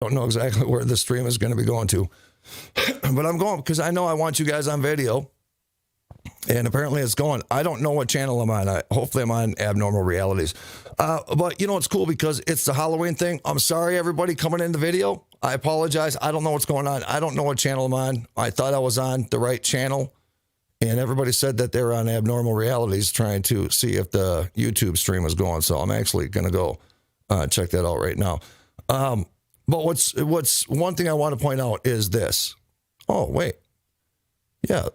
Don't know exactly where the stream is going to be going to, but I'm going because I know I want you guys on video. And apparently it's going. I don't know what channel I'm on. Hopefully I'm on Abnormal Realities. But you know, it's cool because it's the Halloween thing. I'm sorry, everybody coming in the video. I apologize. I don't know what's going on. I don't know what channel I'm on. I thought I was on the right channel. And everybody said that they're on Abnormal Realities trying to see if the YouTube stream was going. So I'm actually going to go check that out right now. But what's one thing I want to point out is this. Oh, wait. Yeah.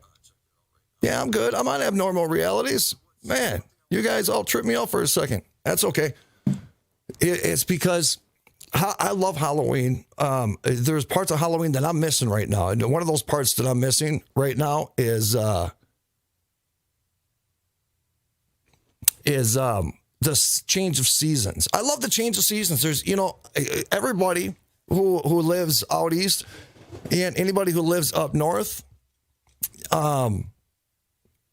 Yeah, I'm good. I'm on Abnormal Realities. Man, you guys all tripped me out for a second. That's okay. It's because I love Halloween. There's parts of Halloween that I'm missing right now. And one of those parts that I'm missing right now is the change of seasons. I love the change of seasons. There's, you know, everybody who lives out east and anybody who lives up north,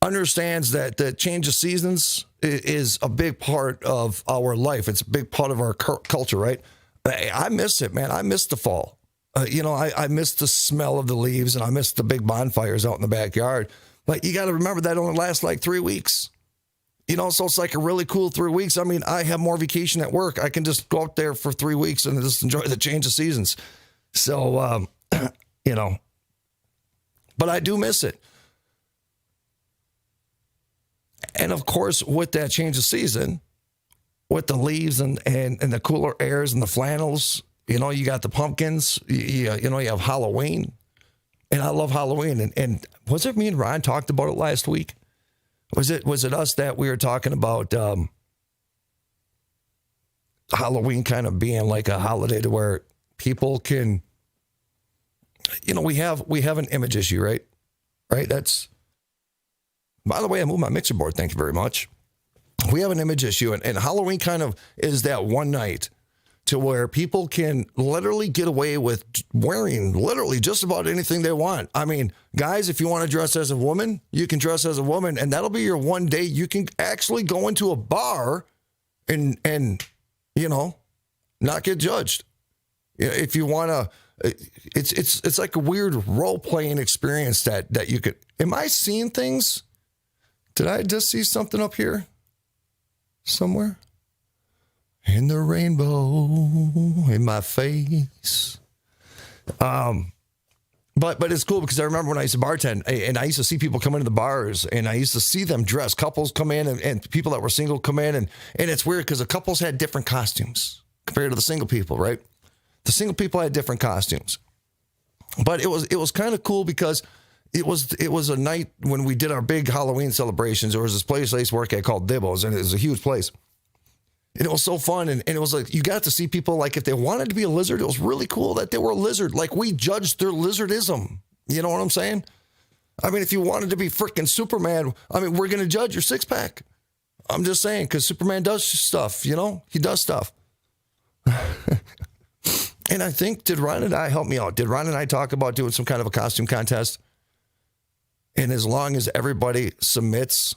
understands that the change of seasons is a big part of our life. It's a big part of our culture, right? I miss it, man. I miss the fall. You know, I miss the smell of the leaves and I miss the big bonfires out in the backyard. But you got to remember that only lasts like 3 weeks. You know, so it's like a really cool 3 weeks. I mean, I have more vacation at work. I can just go out there for 3 weeks and just enjoy the change of seasons. So, you know, but I do miss it. And of course, with that change of season, with the leaves and the cooler airs and the flannels, you know, you got the pumpkins, you know, you have Halloween. And I love Halloween. And was it me and Ryan talked about it last week? Was it us that we were talking about Halloween kind of being like a holiday to where people can, you know, we have an image issue, right? Right? That's, by the way, I moved my mixer board. Thank you very much. We have an image issue, and Halloween kind of is that one night to where people can literally get away with wearing literally just about anything they want. I mean, guys, if you want to dress as a woman, you can dress as a woman, and that'll be your one day. You can actually go into a bar and you know, not get judged. If you want to, it's like a weird role-playing experience that you could. Am I seeing things? Did I just see something up here somewhere? In the rainbow, in my face. But it's cool because I remember when I used to bartend and I used to see people come into the bars and I used to see them dress. Couples come in and people that were single come in and it's weird because the couples had different costumes compared to the single people, right? The single people had different costumes. But it was kind of cool because it was a night when we did our big Halloween celebrations. There was this place I used to work at called Dibbo's, and it was a huge place. And it was so fun, and it was like you got to see people, like, if they wanted to be a lizard, it was really cool that they were a lizard. Like, we judged their lizardism. You know what I'm saying? I mean, if you wanted to be freaking Superman, I mean, we're going to judge your six-pack. I'm just saying, because Superman does stuff, you know? He does stuff. And I think, did Ron and I, help me out, did Ron and I talk about doing some kind of a costume contest? And as long as everybody submits,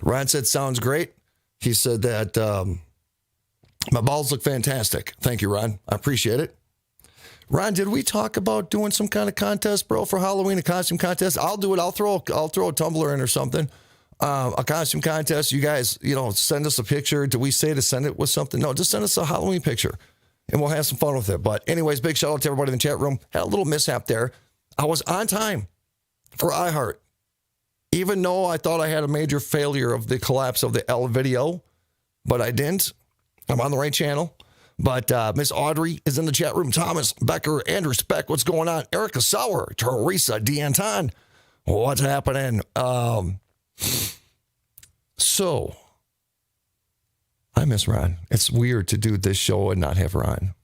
Ron said, sounds great. He said that my balls look fantastic. Thank you, Ron. I appreciate it. Ron, did we talk about doing some kind of contest, bro, for Halloween, a costume contest? I'll do it. I'll throw a tumbler in or something. A costume contest. You guys, you know, send us a picture. Do we say to send it with something? No, just send us a Halloween picture, and we'll have some fun with it. But anyways, big shout out to everybody in the chat room. Had a little mishap there. I was on time for iHeart, even though I thought I had a major failure of the collapse of the L video, but I didn't. I'm on the right channel. But Miss Audrey is in the chat room. Thomas, Becker, Andrew Speck, what's going on? Erica Sauer, Teresa D'Anton, what's happening? So, I miss Ron. It's weird to do this show and not have Ron.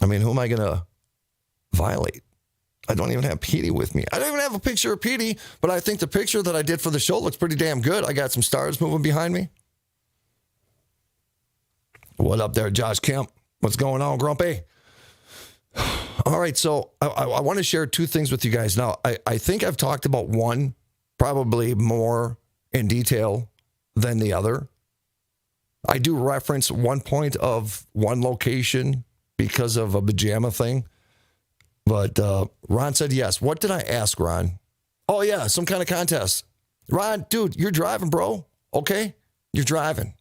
I mean, who am I going to violate? I don't even have Petey with me. I don't even have a picture of Petey, but I think the picture that I did for the show looks pretty damn good. I got some stars moving behind me. What up there, Josh Kemp? What's going on, Grumpy? All right, so I want to share two things with you guys. Now, I think I've talked about one probably more in detail than the other. I do reference one point of one location because of a pajama thing. But Ron said yes. What did I ask, Ron? Oh, yeah, some kind of contest. Ron, dude, you're driving, bro. Okay? You're driving.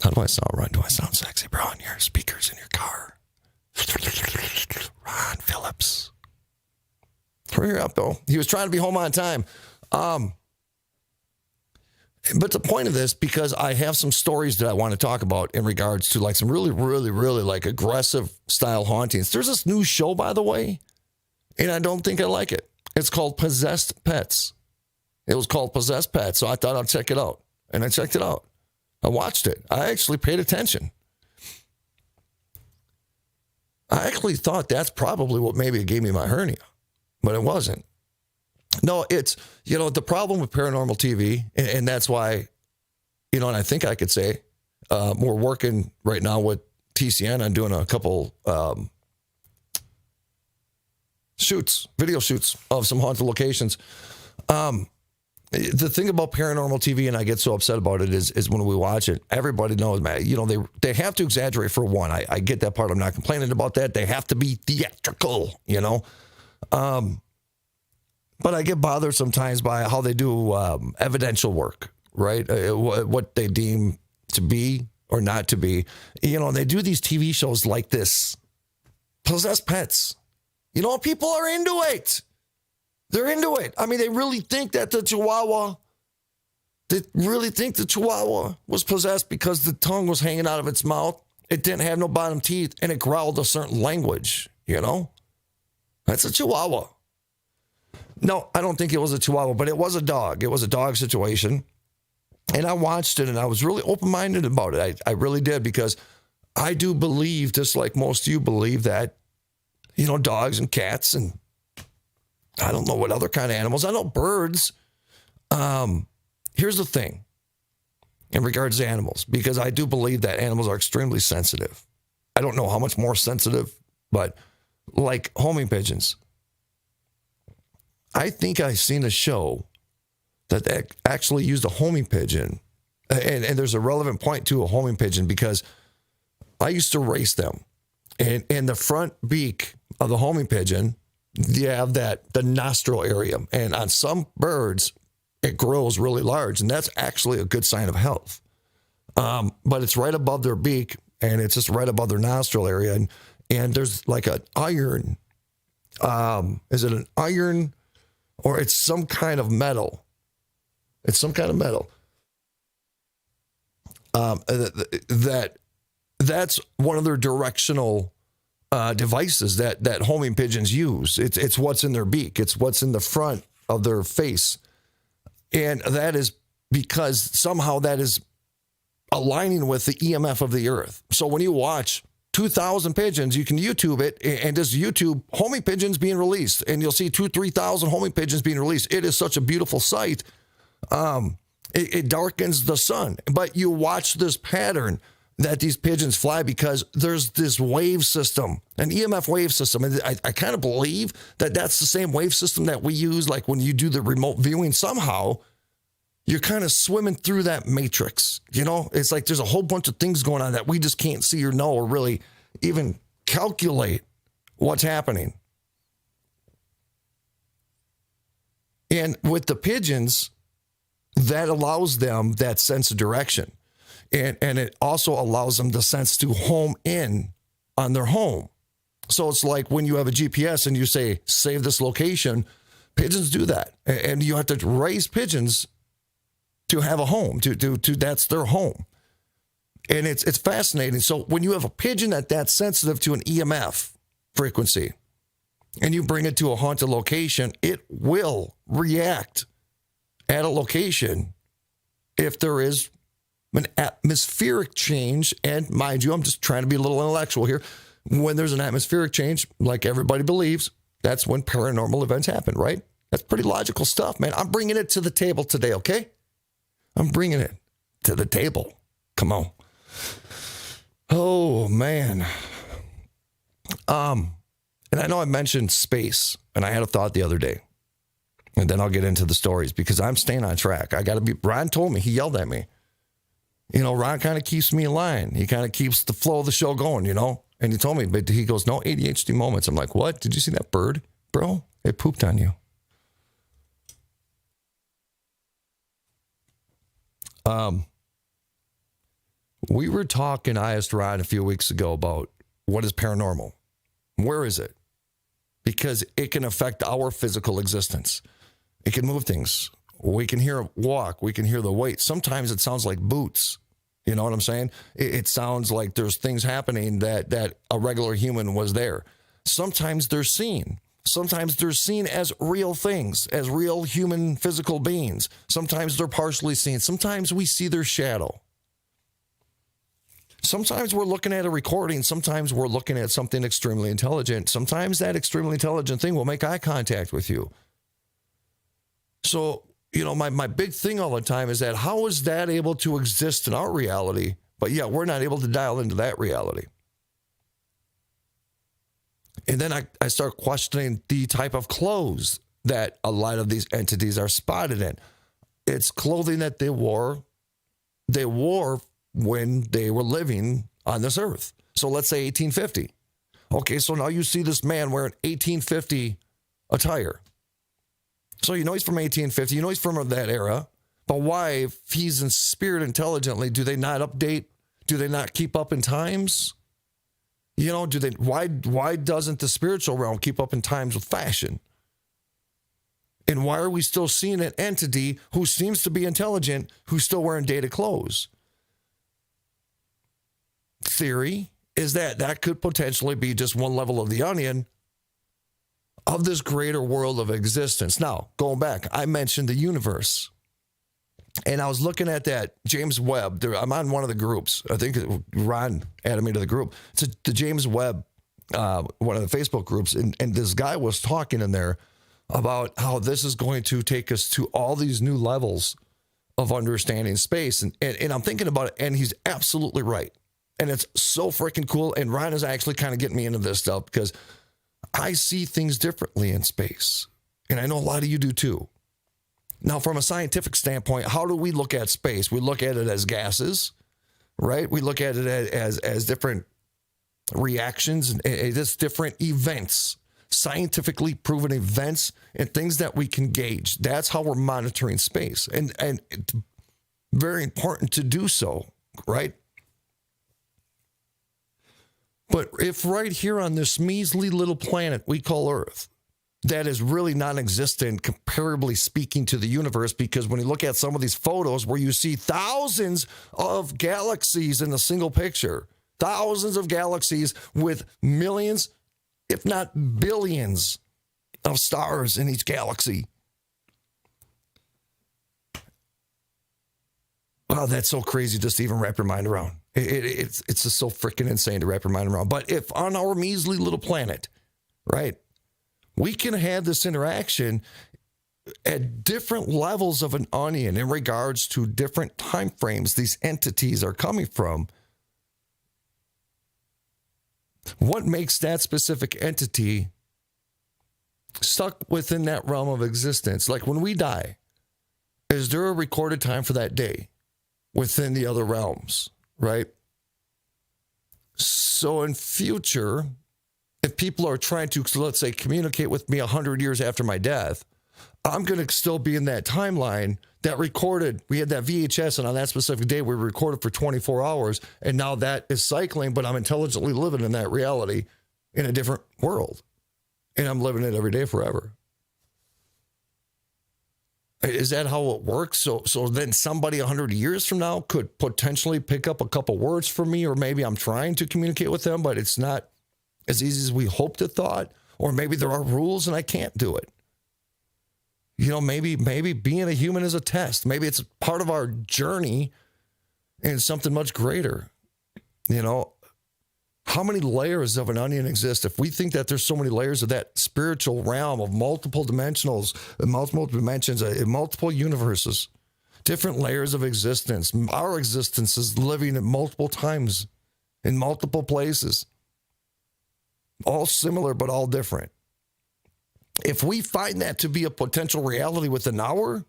How do I sound, Ron? Do I sound sexy, bro, on your speakers in your car? Ron Phillips. Hurry up, though. He was trying to be home on time. But the point of this, because I have some stories that I want to talk about in regards to like some really, really, really like aggressive style hauntings. There's this new show, by the way, and I don't think I like it. It's called Possessed Pets. It was called Possessed Pets, so I thought I'd check it out. And I checked it out. I watched it. I actually paid attention. I actually thought that's probably what maybe gave me my hernia, but it wasn't. No, it's, the problem with paranormal TV, and that's why, and I think I could say, we're working right now with TCN on doing a couple video shoots of some haunted locations. The thing about paranormal TV, and I get so upset about it, is when we watch it, everybody knows, man, they have to exaggerate for one. I get that part. I'm not complaining about that. They have to be theatrical, But I get bothered sometimes by how they do evidential work, right? What they deem to be or not to be. They do these TV shows like this. Possessed Pets. People are into it. They're into it. I mean, they really think that the Chihuahua was possessed because the tongue was hanging out of its mouth. It didn't have no bottom teeth, and it growled a certain language, That's a Chihuahua. No, I don't think it was a Chihuahua, but it was a dog. It was a dog situation. And I watched it, and I was really open-minded about it. I really did, because I do believe, just like most of you believe, that, dogs and cats and I don't know what other kind of animals. I know birds. Here's the thing in regards to animals, because I do believe that animals are extremely sensitive. I don't know how much more sensitive, but like homing pigeons. I think I've seen a show that actually used a homing pigeon. And there's a relevant point to a homing pigeon, because I used to race them. And in the front beak of the homing pigeon, you have the nostril area. And on some birds, it grows really large. And that's actually a good sign of health. But it's right above their beak, and it's just right above their nostril area. And there's like an iron. Is it an iron? Or it's some kind of metal. It's some kind of metal. That's one of their directional devices that homing pigeons use. It's what's in their beak. It's what's in the front of their face. And that is because somehow that is aligning with the EMF of the earth. So when you watch 2,000 pigeons, you can YouTube it and just YouTube homing pigeons being released, and you'll see 3,000 homing pigeons being released. It is such a beautiful sight. It darkens the sun, but you watch this pattern that these pigeons fly because there's this wave system, an EMF wave system. And I kind of believe that that's the same wave system that we use, like when you do the remote viewing. Somehow you're kind of swimming through that matrix. It's like there's a whole bunch of things going on that we just can't see or know or really even calculate what's happening. And with the pigeons, that allows them that sense of direction. And it also allows them the sense to home in on their home. So it's like when you have a GPS and you say, save this location, pigeons do that. And you have to raise pigeons to have a home, to that's their home. And it's fascinating. So when you have a pigeon that's sensitive to an EMF frequency and you bring it to a haunted location, it will react at a location if there is an atmospheric change. And mind you, I'm just trying to be a little intellectual here. When there's an atmospheric change, like everybody believes, that's when paranormal events happen, right? That's pretty logical stuff, man. I'm bringing it to the table today, okay? I'm bringing it to the table. Come on. Oh, man. And I know I mentioned space, and I had a thought the other day. And then I'll get into the stories because I'm staying on track. I got to be, Ron told me, he yelled at me. You know, Ron kind of keeps me in line. He kind of keeps the flow of the show going, you know? And he told me, but he goes, no ADHD moments. I'm like, what? Did you see that bird, bro? It pooped on you. We were talking, I asked Ron a few weeks ago about what is paranormal? Where is it? Because it can affect our physical existence. It can move things. We can hear a walk. We can hear the weight. Sometimes it sounds like boots. You know what I'm saying? It sounds like there's things happening that a regular human was there. Sometimes they're seen. Sometimes they're seen as real things, as real human physical beings. Sometimes they're partially seen. Sometimes we see their shadow. Sometimes we're looking at a recording. Sometimes we're looking at something extremely intelligent. Sometimes that extremely intelligent thing will make eye contact with you. So, you know, my big thing all the time is that how is that able to exist in our reality, but yet we're not able to dial into that reality? And then I start questioning the type of clothes that a lot of these entities are spotted in. It's clothing that they wore when they were living on this earth. So let's say 1850. Okay, so now you see this man wearing 1850 attire. So you know he's from 1850, you know he's from that era, but why, if he's in spirit intelligently, do they not update? Do they not keep up in times? You know, why doesn't the spiritual realm keep up in times with fashion? And why are we still seeing an entity who seems to be intelligent, who's still wearing dated clothes? Theory is that could potentially be just one level of the onion of this greater world of existence. Now, going back, I mentioned the universe. And I was looking at that James Webb. I'm on one of the groups. I think Ron added me to the group. It's the James Webb, one of the Facebook groups. And this guy was talking in there about how this is going to take us to all these new levels of understanding space. And I'm thinking about it, and he's absolutely right. And it's so freaking cool. And Ron is actually kind of getting me into this stuff because I see things differently in space. And I know a lot of you do too. Now, from a scientific standpoint, how do we look at space? We look at it as gases, right? We look at it as different reactions and just different events, scientifically proven events and things that we can gauge. That's how we're monitoring space. And it's very important to do so, right? But if right here on this measly little planet we call Earth, that is really non-existent, comparably speaking, to the universe, because when you look at some of these photos where you see thousands of galaxies in a single picture, thousands of galaxies with millions, if not billions, of stars in each galaxy. Wow, that's so crazy just to even wrap your mind around. It's just so freaking insane to wrap your mind around. But if on our measly little planet, right, we can have this interaction at different levels of an onion in regards to different time frames these entities are coming from. What makes that specific entity stuck within that realm of existence? Like when we die, is there a recorded time for that day within the other realms, right? So in future, if people are trying to, let's say, communicate with me 100 years after my death, I'm going to still be in that timeline that recorded. We had that VHS, and on that specific day, we recorded for 24 hours, and now that is cycling, but I'm intelligently living in that reality in a different world, and I'm living it every day forever. Is that how it works? So then somebody 100 years from now could potentially pick up a couple words from me, or maybe I'm trying to communicate with them, but it's not as easy as we hoped it thought, or maybe there are rules and I can't do it. You know, maybe being a human is a test. Maybe it's part of our journey and something much greater. You know, how many layers of an onion exist? If we think that there's so many layers of that spiritual realm of multiple dimensions, multiple universes, different layers of existence. Our existence is living at multiple times in multiple places. All similar, but all different. If we find that to be a potential reality within our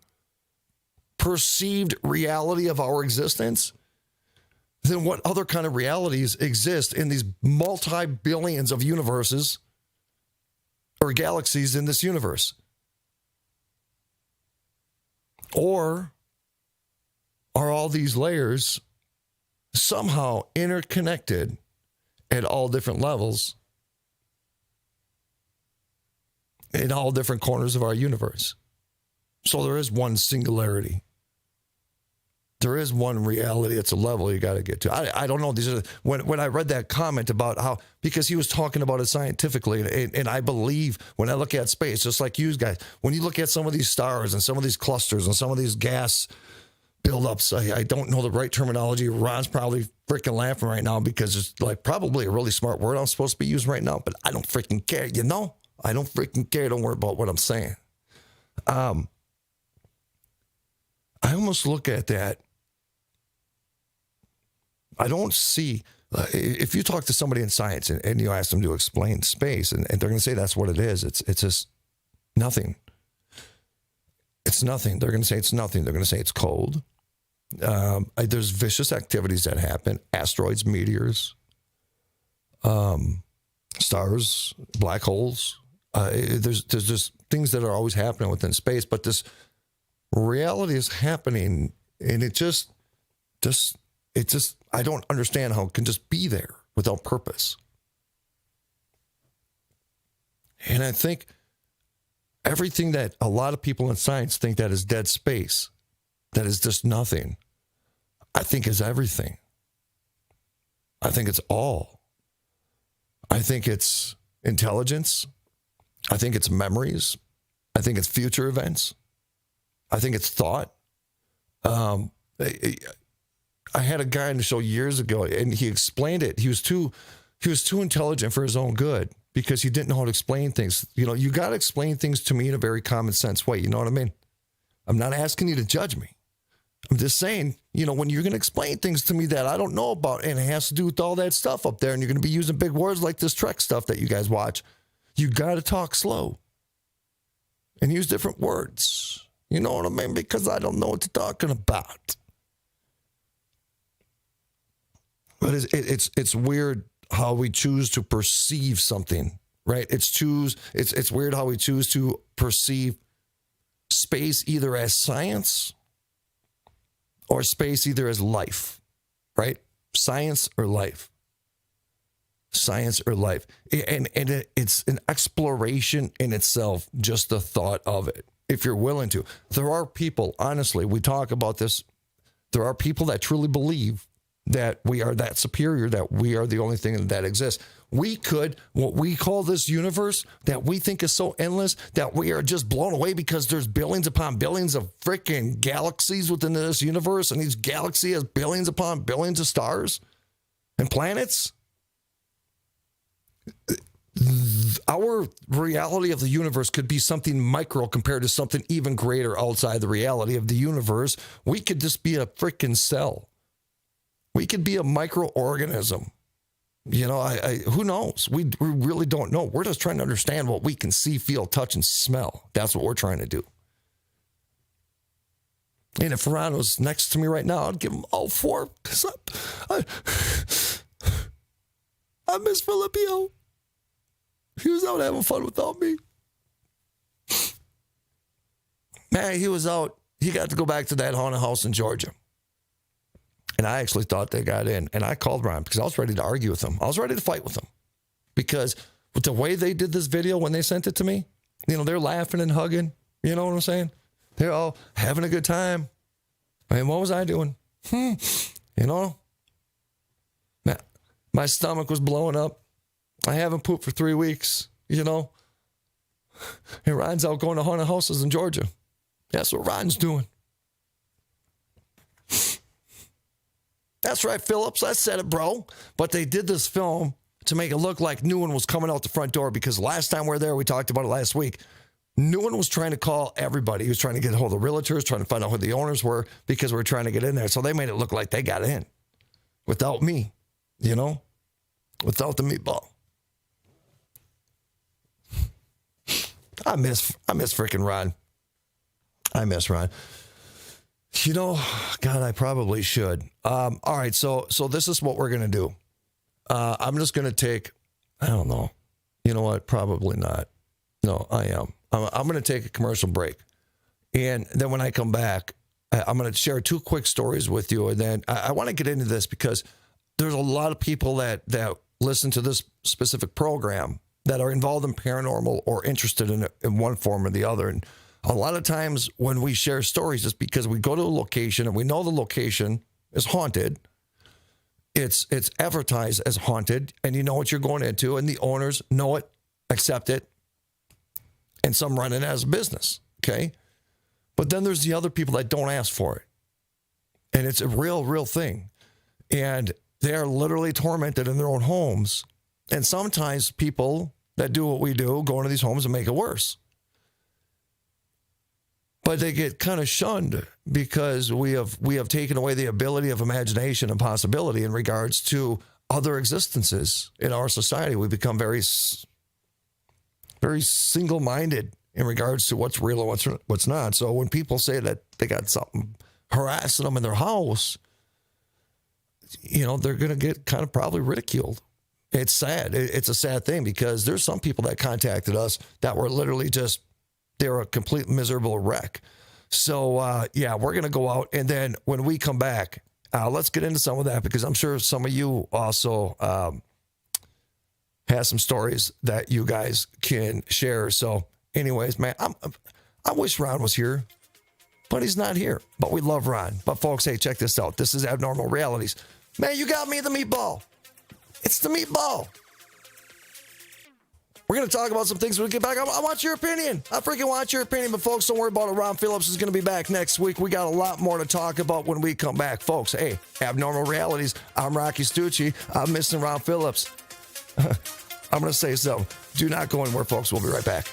perceived reality of our existence, then what other kind of realities exist in these multi-billions of universes or galaxies in this universe? Or are all these layers somehow interconnected at all different levels in all different corners of our universe? So there is one singularity. There is one reality. It's a level you got to get to. I don't know. These are when I read that comment about how, because he was talking about it scientifically, and I believe when I look at space, just like you guys, when you look at some of these stars and some of these clusters and some of these gas buildups, I don't know the right terminology. Ron's probably freaking laughing right now because it's like probably a really smart word I'm supposed to be using right now, but I don't freaking care. You know, I don't freaking care. Don't worry about what I'm saying. I almost look at that. I don't see, if you talk to somebody in science and you ask them to explain space, and they're going to say that's what it is. It's just nothing. It's nothing. They're going to say it's nothing. They're going to say it's cold. There's vicious activities that happen. Asteroids, meteors, stars, black holes. There's just things that are always happening within space, but this reality is happening, and it just I don't understand how it can just be there without purpose. And I think everything that a lot of people in science think that is dead space, that is just nothing, I think is everything. I think it's all. I think it's intelligence. I think it's memories. I think it's future events. I think it's thought. I had a guy on the show years ago, and he explained it. He was too intelligent for his own good because he didn't know how to explain things. You know, you got to explain things to me in a very common sense way. You know what I mean? I'm not asking you to judge me. I'm just saying, you know, when you're going to explain things to me that I don't know about, and it has to do with all that stuff up there, and you're going to be using big words like this Trek stuff that you guys watch, you got to talk slow and use different words. You know what I mean? Because I don't know what you're talking about. But it's weird how we choose to perceive something, right? It's weird how we choose to perceive space either as science or space either as life, right? Science or life. Science or life. And it's an exploration in itself, just the thought of it, if you're willing to. There are people, honestly, we talk about this, there are people that truly believe that we are that superior, that we are the only thing that exists. We could, what we call this universe, that we think is so endless, that we are just blown away because there's billions upon billions of freaking galaxies within this universe, and each galaxy has billions upon billions of stars and planets. Our reality of the universe could be something micro compared to something even greater outside the reality of the universe. We could just be a freaking cell. We could be a microorganism. You know, who knows? We really don't know. We're just trying to understand what we can see, feel, touch, and smell. That's what we're trying to do. And if Ron was next to me right now, I'd give him all four. Because I miss Phillippio. He was out having fun without me. Man, he was out. He got to go back to that haunted house in Georgia. And I actually thought they got in. And I called Ron because I was ready to argue with him. I was ready to fight with him. Because with the way they did this video when they sent it to me, you know, they're laughing and hugging. You know what I'm saying? They're all having a good time. I mean, what was I doing? You know? Man, my stomach was blowing up. I haven't pooped for 3 weeks, you know? And Ron's out going to haunted houses in Georgia. That's what Ron's doing. That's right, Phillips. I said it, bro. But they did this film to make it look like Newen was coming out the front door because last time we were there, we talked about it last week, Newen was trying to call everybody. He was trying to get a hold of realtors, trying to find out who the owners were because we were trying to get in there. So they made it look like they got in without me, you know, without the meatball. I miss freaking Ron. I miss Ron. You know, God, I probably should. All right, so this is what we're gonna do. I'm just gonna take. I don't know. You know what? Probably not. No, I am. I'm gonna take a commercial break, and then when I come back, I'm gonna share 2 quick stories with you, and then I want to get into this because there's a lot of people that listen to this specific program that are involved in paranormal or interested in it in one form or the other, and a lot of times when we share stories, it's because we go to a location and we know the location is haunted. It's advertised as haunted, and you know what you're going into, and the owners know it, accept it, and some run it as a business, okay? But then there's the other people that don't ask for it, and it's a real thing, and they are literally tormented in their own homes, and sometimes people that do what we do go into these homes and make it worse. But they get kind of shunned because we have taken away the ability of imagination and possibility in regards to other existences in our society. We become very single-minded in regards to what's real and what's not. So when people say that they got something harassing them in their house, you know, they're going to get kind of probably ridiculed. It's sad. It's a sad thing because there's some people that contacted us that were literally just, they're a complete miserable wreck. So, yeah, we're going to go out. And then when we come back, let's get into some of that because I'm sure some of you also have some stories that you guys can share. So anyways, man, I wish Ron was here, but he's not here. But we love Ron. But folks, hey, check this out. This is Abnormal Realities. Man, you got me the meatball. It's the meatball. We're going to talk about some things when we get back. I want your opinion. I freaking want your opinion. But folks, don't worry about it. Ron Phillips is going to be back next week. We got a lot more to talk about when we come back. Folks, hey, Abnormal Realities. I'm Rocci Stucci. I'm missing Ron Phillips. I'm going to say so. Do not go anywhere, folks. We'll be right back.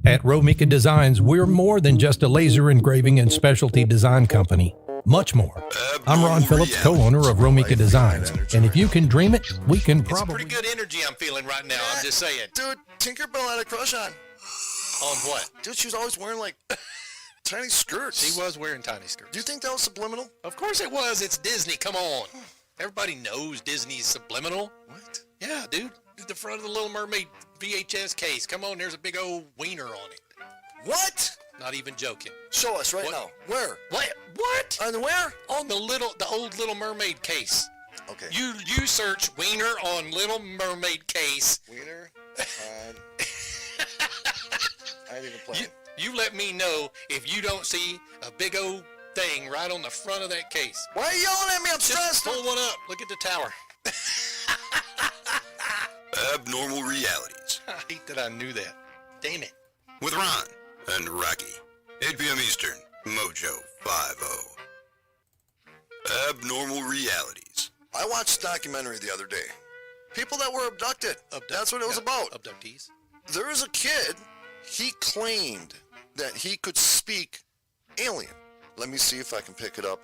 At Romika Designs, we're more than just a laser engraving and specialty design company. Much more. I'm Ron Phillips, co-owner of Romika Designs. And if you can dream it, we can probably... It's pretty good energy I'm feeling right now, I'm just saying. Dude, Tinkerbell had a crush on. On what? Dude, she was always wearing, like, tiny skirts. She was wearing tiny skirts. Do you think that was subliminal? Of course it was. It's Disney. Come on. Everybody knows Disney's subliminal. What? Yeah, dude. The front of the Little Mermaid VHS case. Come on, there's a big old wiener on it. What? Not even joking. Show us right What? now. Where? What? On where? On the old Little Mermaid case. Okay. You search wiener on Little Mermaid case. Wiener on... I didn't even play. You let me know if you don't see a big old thing right on the front of that case. Why are you yelling at me? I'm Just stressed. pull one up. Look at the tower. Abnormal Realities I hate that I knew that. Damn it. with Ron and Rocky. 8 p.m. Eastern, Mojo 50. Abnormal Realities. I watched a documentary the other day. People that were abducted. That's what it was about. Abductees. There was a kid, he claimed that he could speak alien. Let me see if I can pick it up.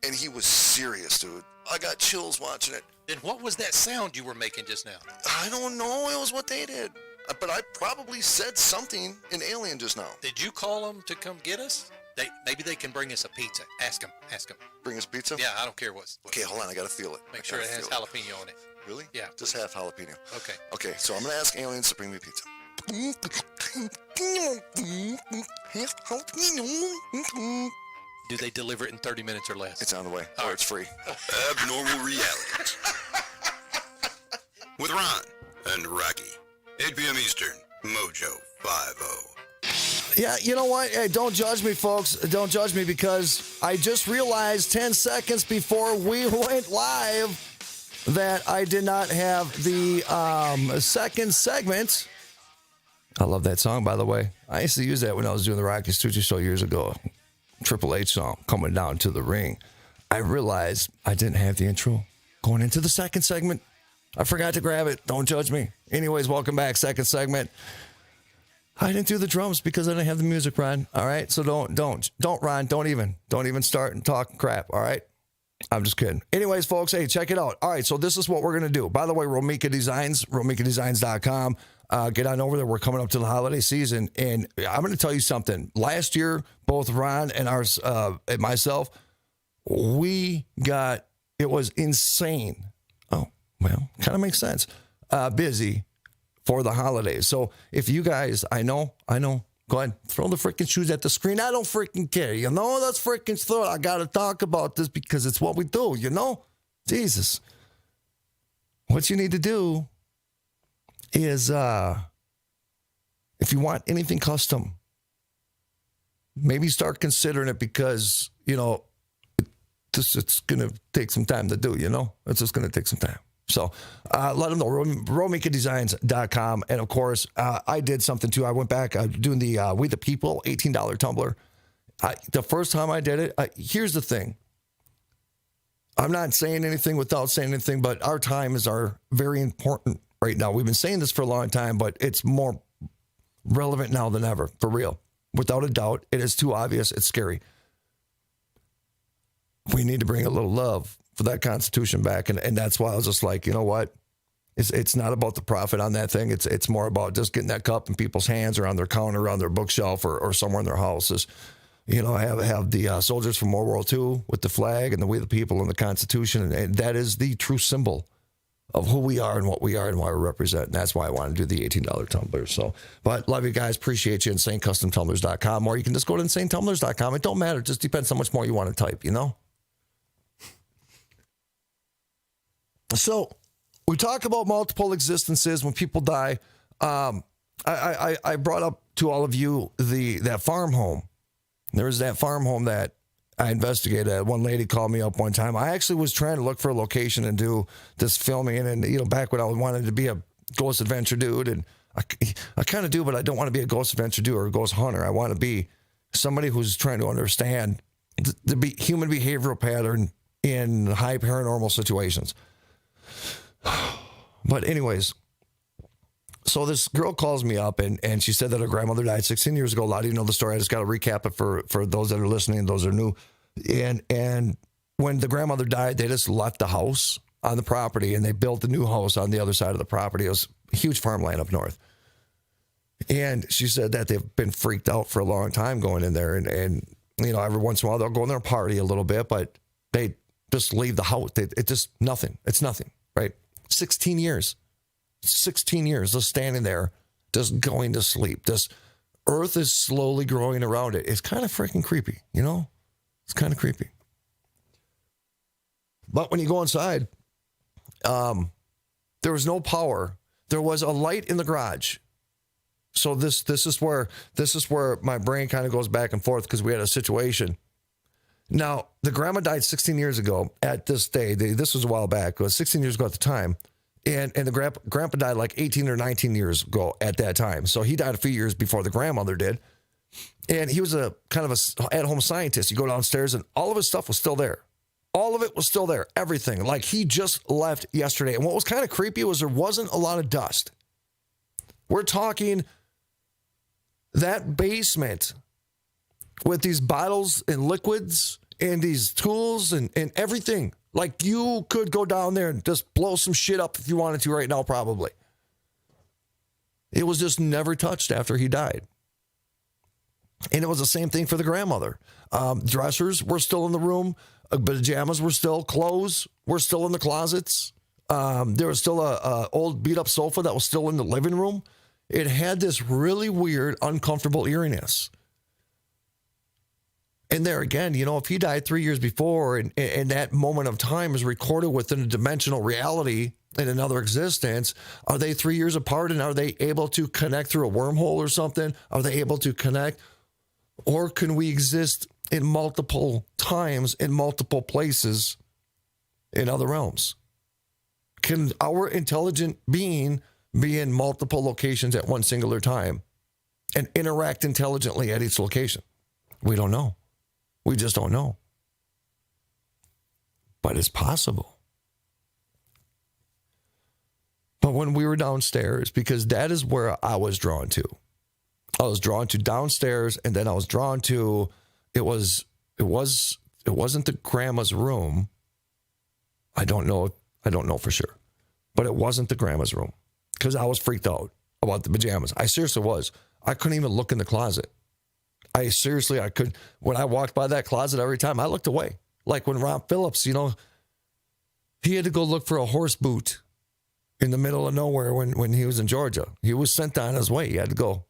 And he was serious, dude. I got chills watching it. Then what was that sound you were making just now? I don't know. It was what they did. But I probably said something in alien just now. Did you call them to come get us? Maybe they can bring us a pizza. Ask them. Bring us pizza? Yeah, I don't care what. Okay, hold on. I got to feel it. Make sure it has jalapeno on it. Really? Yeah. Just have jalapeno. Okay. Okay, so I'm going to ask aliens to bring me pizza. Do they deliver it in 30 minutes or less? It's on the way. All Or right. it's free. Abnormal Realities with Ron and Rocky. 8 p.m. Eastern, Mojo 50. Yeah, you know what? Hey, don't judge me, folks. Don't judge me because I just realized 10 seconds before we went live that I did not have the second segment. I love that song, by the way. I used to use that when I was doing the Rocky Stucci show years ago. Triple H song, Coming Down to the Ring. I realized I didn't have the intro going into the second segment. I forgot to grab it. Don't judge me. Anyways, welcome back. Second segment. I didn't do the drums because I didn't have the music, Ron. All right, so don't, Ron. Don't even start and talk crap. All right, I'm just kidding. Anyways, folks, hey, check it out. All right, so this is what we're gonna do. By the way, Romika Designs, RomikaDesigns.com. Get on over there. We're coming up to the holiday season, and I'm gonna tell you something. Last year, both Ron and and myself, it was insane. Oh, well, kind of makes sense. Busy for the holidays. So if you guys, I know, go ahead, throw the freaking shoes at the screen. I don't freaking care. You know, that's freaking throw. I got to talk about this because it's what we do, you know? Jesus. What you need to do is, if you want anything custom, maybe start considering it because, you know, it's going to take some time to do, you know? It's just going to take some time. So let them know, RomikaDesigns.com. And, of course, I did something, too. I went back doing the We the People $18 tumbler. The first time I did it, here's the thing. I'm not saying anything without saying anything, but our time is very important right now. We've been saying this for a long time, but it's more relevant now than ever, for real. Without a doubt, it is too obvious. It's scary. We need to bring a little love for that Constitution back. And that's why I was just like, you know what? It's not about the profit on that thing. It's more about just getting that cup in people's hands or on their counter, or on their bookshelf, or somewhere in their houses. You know, I have the soldiers from World War II with the flag and the We the People and the Constitution. And that is the true symbol of who we are and what we are and why we represent. And that's why I want to do the $18 tumbler. So, but love you guys. Appreciate you. InsaneCustomTumblers.com. Or you can just go to InsaneTumblers.com. It don't matter. It just depends how much more you want to type, you know? So we talk about multiple existences when people die. I brought up to all of you that farm home. There was that farm home that I investigated. One lady called me up one time. I actually was trying to look for a location and do this filming. And you know, back when I wanted to be a ghost adventure dude, and I kind of do, but I don't want to be a ghost adventure dude or a ghost hunter. I want to be somebody who's trying to understand the human behavioral pattern in high paranormal situations. But anyways, so this girl calls me up and she said that her grandmother died 16 years ago. A lot of you know the story. I just got to recap it for those that are listening and those that are new. And when the grandmother died, they just left the house on the property and they built a new house on the other side of the property. It was huge farmland up north. And she said that they've been freaked out for a long time going in there. And you know, every once in a while they'll go in there and party a little bit, but they just leave the house. It's just nothing. It's nothing, right? 16 years, just standing there, just going to sleep. This earth is slowly growing around it. It's kind of freaking creepy, you know? It's kind of creepy. But when you go inside, there was no power. There was a light in the garage. So this is where my brain kind of goes back and forth because we had a situation. Now, the grandma died 16 years ago at this day. This was a while back. It was 16 years ago at the time. And the grandpa died like 18 or 19 years ago at that time. So he died a few years before the grandmother did. And he was a kind of a at-home scientist. You go downstairs and all of his stuff was still there. All of it was still there. Everything. Like he just left yesterday. And what was kind of creepy was there wasn't a lot of dust. We're talking that basement with these bottles and liquids and these tools and everything. Like you could go down there and just blow some shit up if you wanted to right now, probably. It was just never touched after he died. And it was the same thing for the grandmother. Dressers were still in the room. Pajamas were still. Clothes were still in the closets. There was still a old beat up sofa that was still in the living room. It had this really weird, uncomfortable eeriness. And there again, you know, if he died 3 years before and that moment of time is recorded within a dimensional reality in another existence, are they 3 years apart and are they able to connect through a wormhole or something? Are they able to connect? Or can we exist in multiple times, in multiple places, in other realms? Can our intelligent being be in multiple locations at one singular time and interact intelligently at each location? We don't know. We just don't know. But it's possible. But when we were downstairs, because that is where I was drawn to. I was drawn to downstairs, and then I was drawn to it wasn't the grandma's room. I don't know for sure. But it wasn't the grandma's room. Because I was freaked out about the pajamas. I seriously was. I couldn't even look in the closet. I could. When I walked by that closet every time, I looked away. Like when Ron Phillips, he had to go look for a horse boot in the middle of nowhere when he was in Georgia. He was sent on his way. He had to go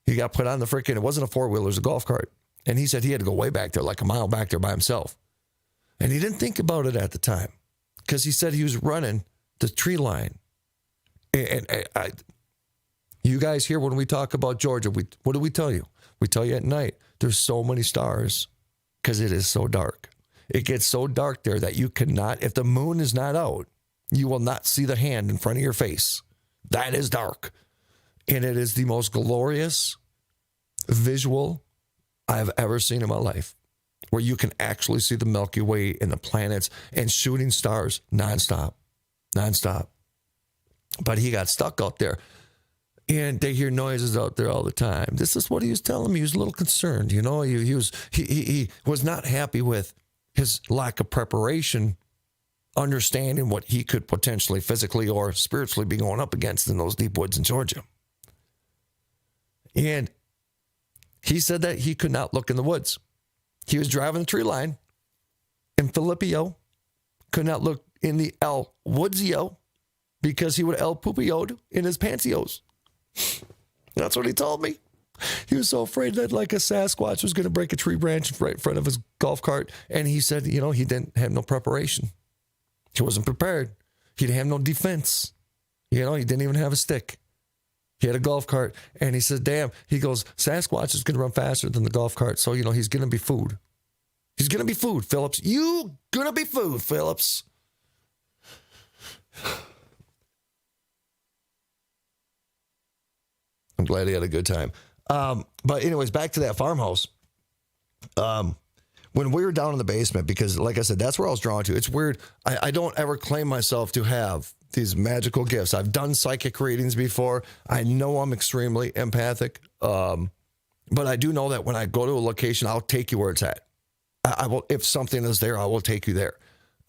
he got put on the it wasn't a four-wheeler, it was a golf cart. And he said he had to go way back there, like a mile back there by himself. And he didn't think about it at the time because he said he was running the tree line. And you guys here, when we talk about Georgia, what do we tell you? We tell you at night, there's so many stars because it is so dark. It gets so dark there that you cannot, if the moon is not out, you will not see the hand in front of your face. That is dark. And it is the most glorious visual I've ever seen in my life, where you can actually see the Milky Way and the planets and shooting stars nonstop. But he got stuck out there. And they hear noises out there all the time. This is what he was telling me. He was a little concerned, He was not happy with his lack of preparation, understanding what he could potentially physically or spiritually be going up against in those deep woods in Georgia. And he said that he could not look in the woods. He was driving the tree line in Phillippio, could not look in the El Woodsio because he would El Pupio'd in his pantyhose. That's what he told me. He was so afraid that like a Sasquatch was going to break a tree branch right in front of his golf cart. And he said, he didn't have no preparation. He wasn't prepared. He didn't have no defense. He didn't even have a stick. He had a golf cart. And he said, damn, he goes, Sasquatch is going to run faster than the golf cart. So, he's going to be food. He's going to be food, Phillips. You going to be food, Phillips. I'm glad he had a good time. But anyways, back to that farmhouse. When we were down in the basement, because like I said, that's where I was drawn to. It's weird. I don't ever claim myself to have these magical gifts. I've done psychic readings before. I know I'm extremely empathic. But I do know that when I go to a location, I'll take you where it's at. I will, if something is there, I will take you there.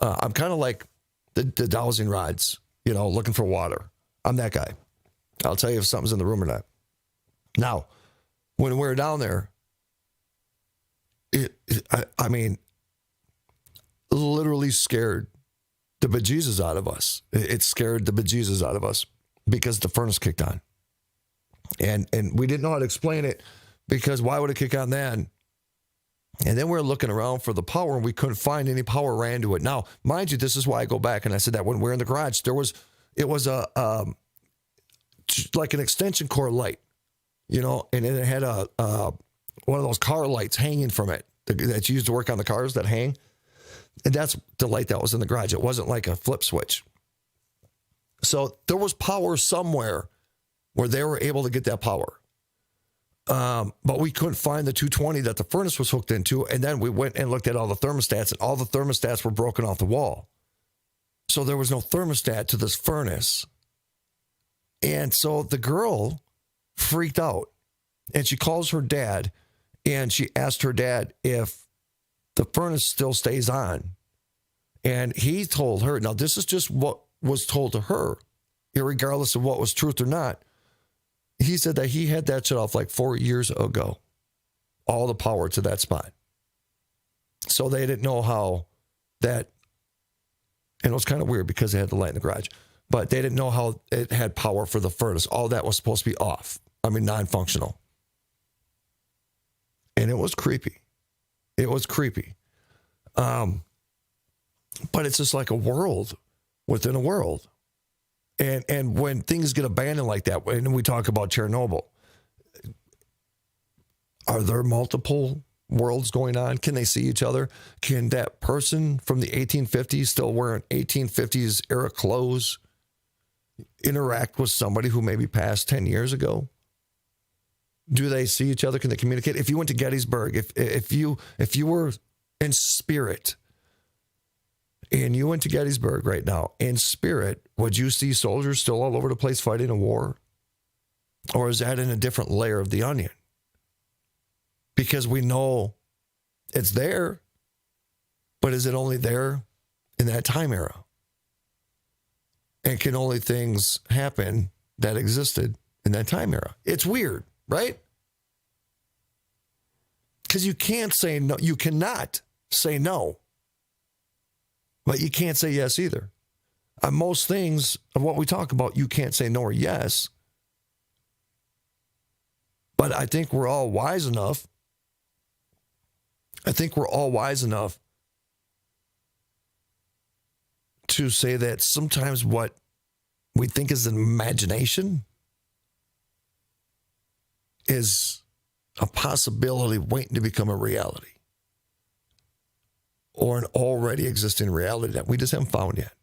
I'm kind of like the dowsing rods, looking for water. I'm that guy. I'll tell you if something's in the room or not. Now, when we were down there, I mean, literally scared the bejesus out of us. It scared the bejesus out of us because the furnace kicked on. And we didn't know how to explain it because why would it kick on then? And then we were looking around for the power and we couldn't find any power ran to it. Now, mind you, this is why I go back and I said that when we were in the garage, it was like an extension cord light, and it had one of those car lights hanging from it that's used to work on the cars that hang. And that's the light that was in the garage. It wasn't like a flip switch. So there was power somewhere where they were able to get that power. But we couldn't find the 220 that the furnace was hooked into. And then we went and looked at all the thermostats, and all the thermostats were broken off the wall. So there was no thermostat to this furnace. And so the girl freaked out. And she calls her dad, and she asked her dad if the furnace still stays on. And he told her, now this is just what was told to her, irregardless of what was truth or not. He said that he had that shut off like 4 years ago, all the power to that spot. So they didn't know how that, and it was kind of weird because they had the light in the garage, but they didn't know how it had power for the furnace. All that was supposed to be off. I mean, non-functional. And it was creepy. It was creepy. But it's just like a world within a world. And when things get abandoned like that, when we talk about Chernobyl, are there multiple worlds going on? Can they see each other? Can that person from the 1850s still wearing 1850s era clothes interact with somebody who maybe passed 10 years ago? Do they see each other? Can they communicate? If you went to Gettysburg, if you were in spirit and you went to Gettysburg right now, in spirit, would you see soldiers still all over the place fighting a war? Or is that in a different layer of the onion? Because we know it's there, but is it only there in that time era? And can only things happen that existed in that time era? It's weird, right? Because you can't say no. You cannot say no. But you can't say yes either. On most things of what we talk about, you can't say no or yes. But I think we're all wise enough. To say that sometimes what we think is an imagination is a possibility waiting to become a reality, or an already existing reality that we just haven't found yet.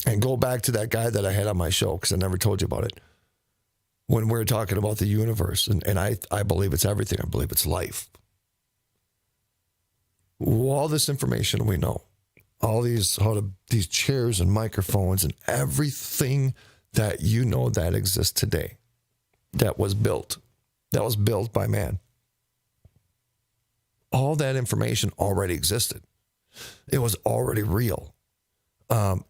And go back to that guy that I had on my show, because I never told you about it, when we were talking about the universe, and I believe it's everything. I believe it's life. All this information we know, all these chairs and microphones and everything that you know that exists today, that was built by man. All that information already existed. It was already real. How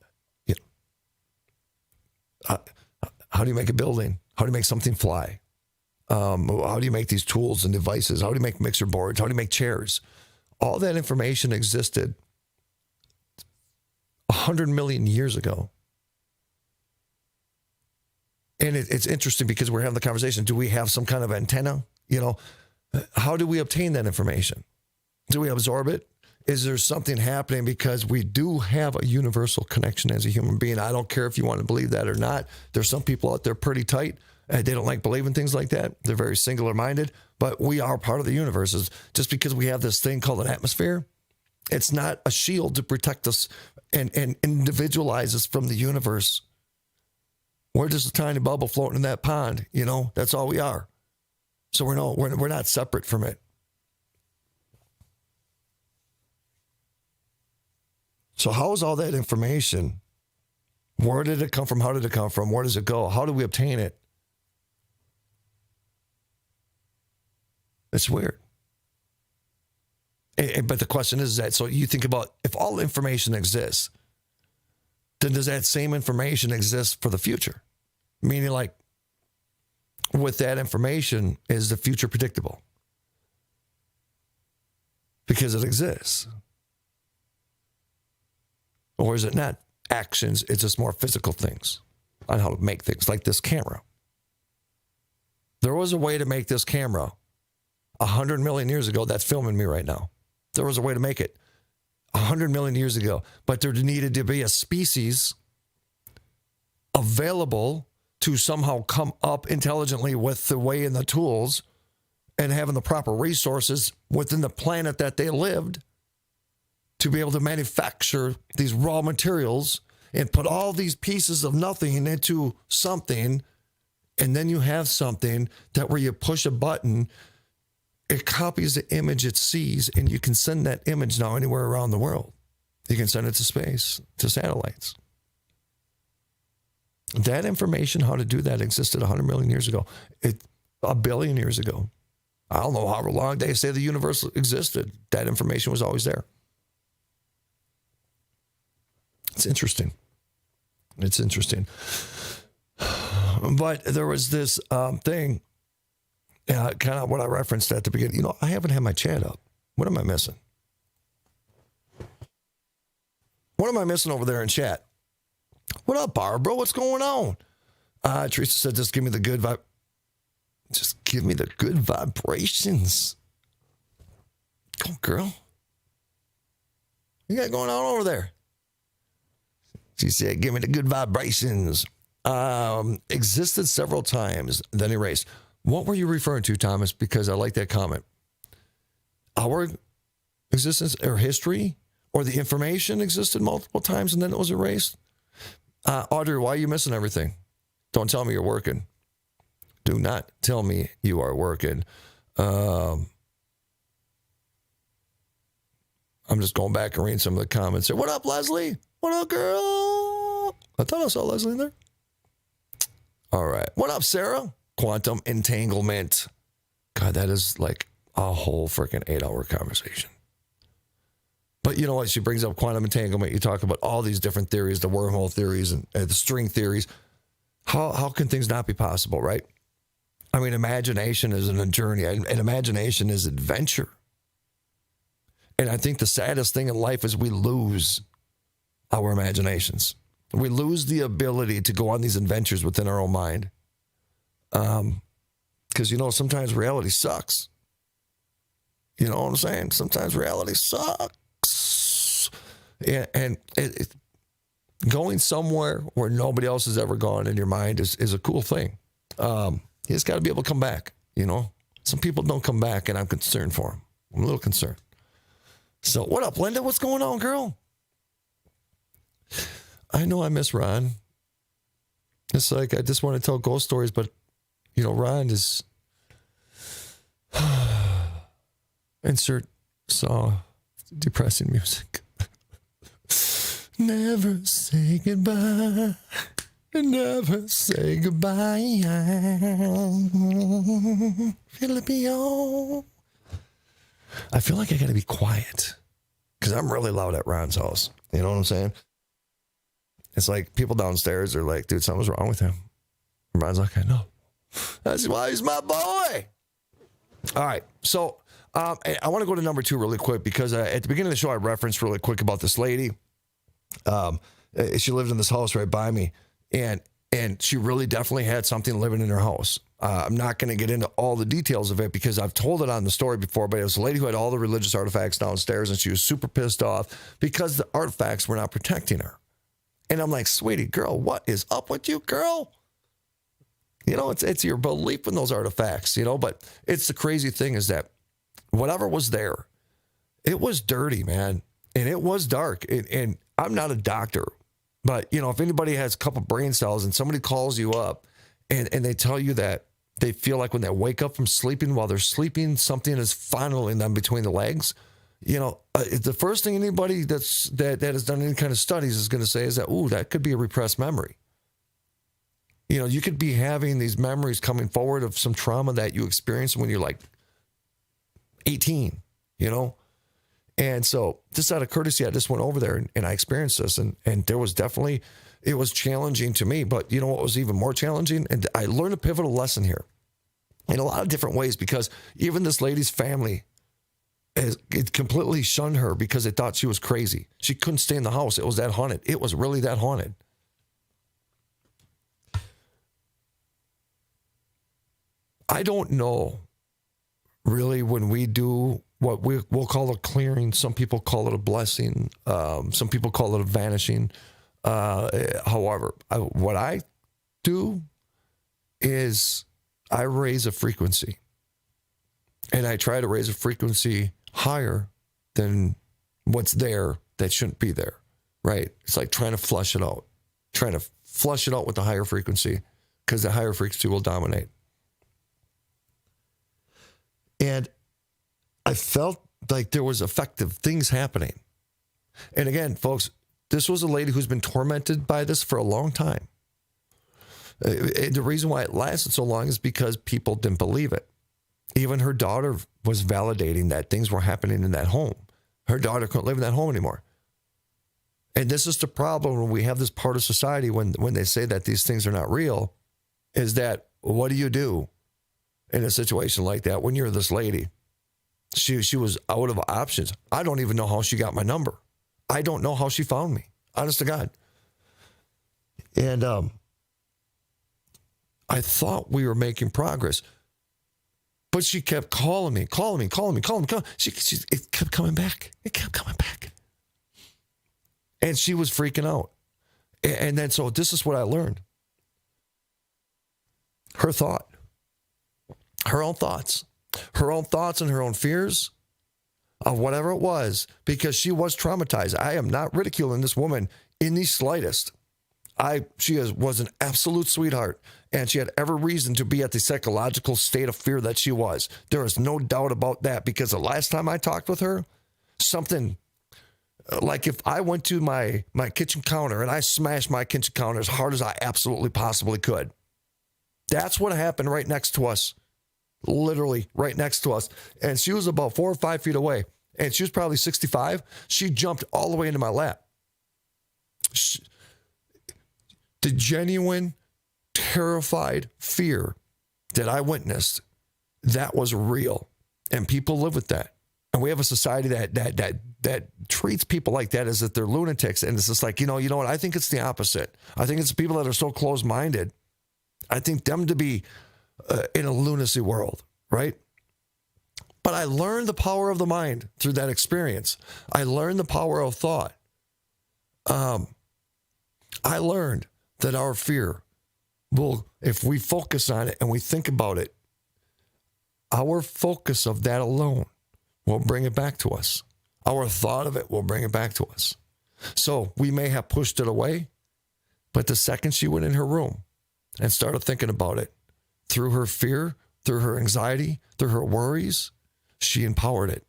do you make a building? How do you make something fly? How do you make these tools and devices? How do you make mixer boards? How do you make chairs? All that information existed 100 million years ago. And it's interesting because we're having the conversation. Do we have some kind of antenna? How do we obtain that information? Do we absorb it? Is there something happening? Because we do have a universal connection as a human being. I don't care if you want to believe that or not. There's some people out there pretty tight. They don't like believing things like that. They're very singular-minded. But we are part of the universe. Just because we have this thing called an atmosphere, it's not a shield to protect us and individualize us from the universe. We're just a tiny bubble floating in that pond. That's all we are. So we're not separate from it. So how is all that information? Where did it come from? How did it come from? Where does it go? How do we obtain it? It's weird. But the question is that, so you think about, if all information exists, then does that same information exist for the future? Meaning, like, with that information, is the future predictable? Because it exists. Or is it not actions? It's just more physical things on how to make things, like this camera. There was a way to make this camera 100 million years ago that's filming me right now. There was a way to make it 100 million years ago, but there needed to be a species available to somehow come up intelligently with the way and the tools and having the proper resources within the planet that they lived to be able to manufacture these raw materials and put all these pieces of nothing into something. And then you have something that where you push a button, it copies the image it sees, and you can send that image now anywhere around the world. You can send it to space, to satellites. That information, how to do that, existed 100 million years ago. 1 billion years ago. I don't know how long they say the universe existed. That information was always there. It's interesting. It's interesting. But there was this thing, kind of what I referenced at the beginning. I haven't had my chat up. What am I missing? What am I missing over there in chat? What up, Barbara? What's going on? Teresa said, just give me the good vibe. Just give me the good vibrations. Go, girl. You got going on over there? She said, give me the good vibrations. Existed several times, then erased. What were you referring to, Thomas? Because I like that comment. Our existence or history or the information existed multiple times and then it was erased? Audrey, why are you missing everything? Don't tell me you're working. Do not tell me you are working. I'm just going back and reading some of the comments. What up, Leslie? What up, girl? I thought I saw Leslie in there. All right. What up, Sarah? Quantum entanglement. God, that is like a whole freaking 8-hour conversation. But you know what? She brings up quantum entanglement. You talk about all these different theories, the wormhole theories and the string theories. How can things not be possible, right? I mean, imagination is a journey, and imagination is adventure. And I think the saddest thing in life is we lose our imaginations. We lose the ability to go on these adventures within our own mind. Because, you know, sometimes reality sucks. You know what I'm saying? Sometimes reality sucks. And going somewhere where nobody else has ever gone in your mind is a cool thing. You just got to be able to come back, you know? Some people don't come back, and I'm concerned for them. I'm a little concerned. So what up, Linda? What's going on, girl? I know I miss Ron. It's like I just want to tell ghost stories, but, you know, Ron is... Insert song, depressing music. Never say goodbye. Never say goodbye. Phillippio. I feel like I got to be quiet because I'm really loud at Ron's house. You know what I'm saying? It's like people downstairs are like, dude, something's wrong with him. And Ron's like, I know. That's why he's my boy. All right. So I want to go to number 2 really quick because at the beginning of the show, I referenced really quick about this lady. She lived in this house right by me, and she really definitely had something living in her house. I'm not going to get into all the details of it because I've told it on the story before, but it was a lady who had all the religious artifacts downstairs, and she was super pissed off because the artifacts were not protecting her. And I'm like, sweetie girl, what is up with you, girl? You know, it's your belief in those artifacts, you know, but it's the crazy thing is that whatever was there, it was dirty, man. And it was dark. And I'm not a doctor, but, you know, if anybody has a couple brain cells and somebody calls you up and they tell you that they feel like when they wake up from sleeping, while they're sleeping, something is funneling them between the legs, you know, the first thing anybody that has done any kind of studies is going to say is that, ooh, that could be a repressed memory. You know, you could be having these memories coming forward of some trauma that you experienced when you're like 18, you know? And so just out of courtesy, I just went over there and I experienced this. And there was definitely, it was challenging to me. But you know what was even more challenging? And I learned a pivotal lesson here in a lot of different ways because even this lady's family, it completely shunned her because they thought she was crazy. She couldn't stay in the house. It was that haunted. It was really that haunted. I don't know, really, when we do what we'll call a clearing. Some people call it a blessing. Some people call it a vanishing. However, what I do is I raise a frequency. And I try to raise a frequency higher than what's there that shouldn't be there, right? It's like trying to flush it out. Trying to flush it out with a higher frequency because the higher frequency will dominate. And I felt like there was effective things happening. And again, folks, this was a lady who's been tormented by this for a long time. The reason why it lasted so long is because people didn't believe it. Even her daughter was validating that things were happening in that home. Her daughter couldn't live in that home anymore. And this is the problem when we have this part of society when they say that these things are not real, is that what do you do in a situation like that when you're this lady? She was out of options. I don't even know how she got my number. I don't know how she found me. Honest to God. And I thought we were making progress. But she kept calling me. It kept coming back. And she was freaking out. And then, so this is what I learned. Her own thoughts and her own fears of whatever it was, because she was traumatized. I am not ridiculing this woman in the slightest. She was an absolute sweetheart, and she had every reason to be at the psychological state of fear that she was. There is no doubt about that, because the last time I talked with her, something Like if I went to my kitchen counter and I smashed my kitchen counter as hard as I absolutely possibly could. That's what happened right next to us. Literally right next to us. And she was about 4 or 5 feet away. And she was probably 65. She jumped all the way into my lap. The genuine, terrified fear that I witnessed, that was real. And people live with that. And we have a society that treats people like that as if they're lunatics. And it's just like, you know what? I think it's the opposite. I think it's people that are so closed-minded. I think them to be in a lunacy world, right? But I learned the power of the mind through that experience. I learned the power of thought. I learned that our fear will, if we focus on it and we think about it, our focus of that alone will bring it back to us. Our thought of it will bring it back to us. So we may have pushed it away, but the second she went in her room and started thinking about it, through her fear, through her anxiety, through her worries, she empowered it.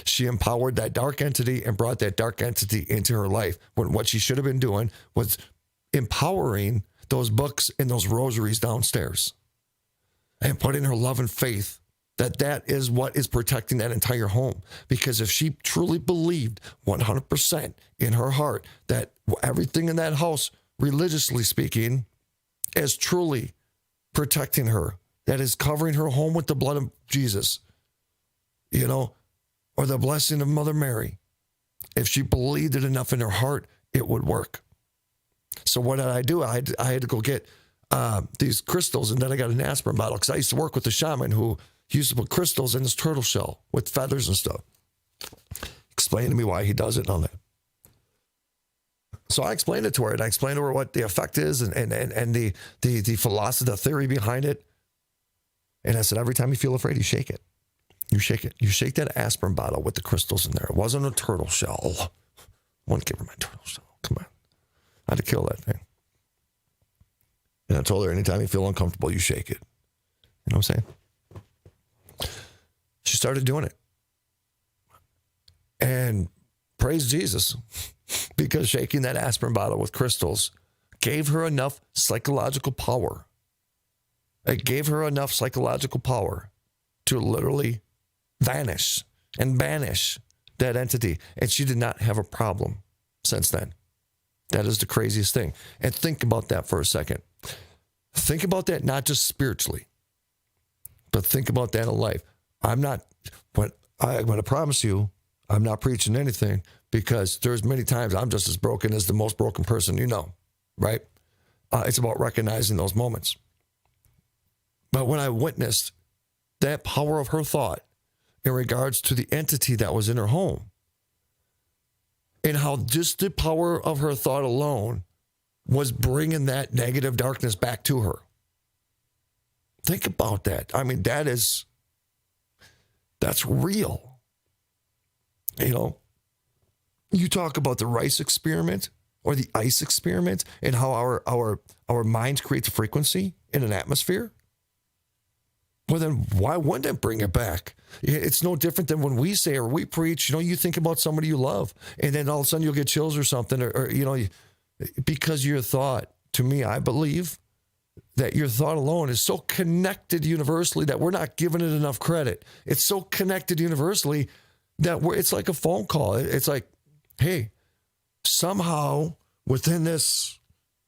She empowered that dark entity and brought that dark entity into her life, when what she should have been doing was empowering those books and those rosaries downstairs and putting her love and faith that is what is protecting that entire home. Because if she truly believed 100% in her heart that everything in that house, religiously speaking, is truly protecting her, that is covering her home with the blood of Jesus, or the blessing of Mother Mary, if she believed it enough in her heart, it would work. So what did I do? I had to go get these crystals, and then I got an aspirin bottle, because I used to work with a shaman who used to put crystals in his turtle shell with feathers and stuff. Explain to me why he does it and all that. So I explained it to her, and I explained to her what the effect is and the philosophy, the theory behind it. And I said, every time you feel afraid, you shake it. You shake it. You shake that aspirin bottle with the crystals in there. It wasn't a turtle shell. I wouldn't give her my turtle shell. Come on. I had to kill that thing. And I told her, anytime you feel uncomfortable, you shake it. You know what I'm saying? She started doing it. And praise Jesus, because shaking that aspirin bottle with crystals gave her enough psychological power. It gave her enough psychological power to literally vanish and banish that entity. And she did not have a problem since then. That is the craziest thing. And think about that for a second. Think about that not just spiritually, but think about that in life. I'm going to promise you, I'm not preaching anything, because there's many times I'm just as broken as the most broken person you know, right? It's about recognizing those moments. But when I witnessed that power of her thought in regards to the entity that was in her home, and how just the power of her thought alone was bringing that negative darkness back to her. Think about that. I mean, that's real. You talk about the rice experiment or the ice experiment and how our minds create a frequency in an atmosphere. Well, then why wouldn't it bring it back? It's no different than when we say or we preach, you think about somebody you love, and then all of a sudden you'll get chills or something, or because your thought, to me, I believe that your thought alone is so connected universally that we're not giving it enough credit. It's so connected universally that it's like a phone call. It's like, hey, somehow within this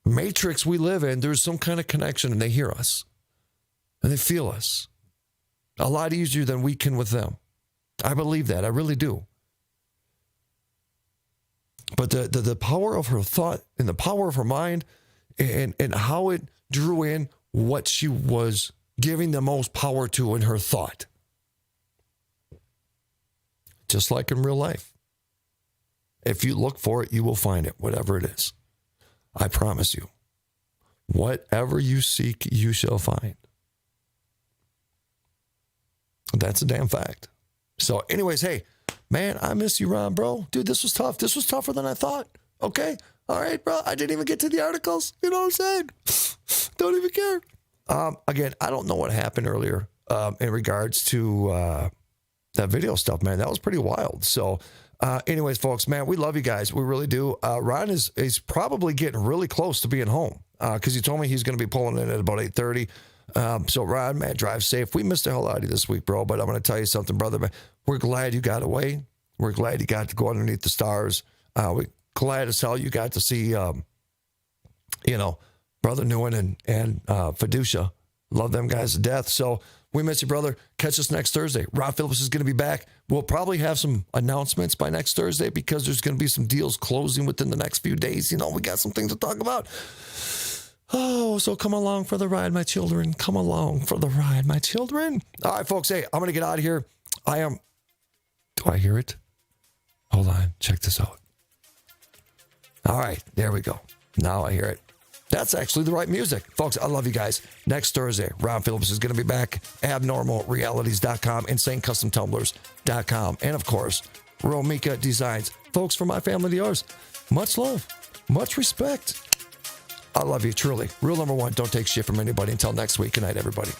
matrix we live in, there's some kind of connection, and they hear us and they feel us a lot easier than we can with them. I believe that. I really do. But the power of her thought and the power of her mind and how it drew in what she was giving the most power to in her thought. Just like in real life. If you look for it, you will find it, whatever it is. I promise you. Whatever you seek, you shall find. That's a damn fact. So anyways, hey, man, I miss you, Ron, bro. Dude, this was tough. This was tougher than I thought. Okay. All right, bro. I didn't even get to the articles. You know what I'm saying? Don't even care. Again, I don't know what happened earlier in regards to that video stuff, man. That was pretty wild. So Anyways, folks, man, we love you guys. We really do. Ron is probably getting really close to being home because he told me he's going to be pulling in at about 8:30. So, Ron, man, drive safe. We missed the hell out of you this week, bro, but I'm going to tell you something, brother. Man, we're glad you got away. We're glad you got to go underneath the stars. We're glad as hell you got to see, Brother Newen and Fiducia. Love them guys to death. So we miss you, brother. Catch us next Thursday. Ron Phillips is going to be back. We'll probably have some announcements by next Thursday because there's going to be some deals closing within the next few days. We got some things to talk about. Oh, so come along for the ride, my children. Come along for the ride, my children. All right, folks. Hey, I'm going to get out of here. Do I hear it? Hold on. Check this out. All right. There we go. Now I hear it. That's actually the right music. Folks, I love you guys. Next Thursday, Ron Phillips is going to be back. AbnormalRealities.com, InsaneCustomTumblers.com. And, of course, Romika Designs. Folks, from my family to yours, much love, much respect. I love you, truly. Rule number 1, don't take shit from anybody. Until next week. Good night, everybody.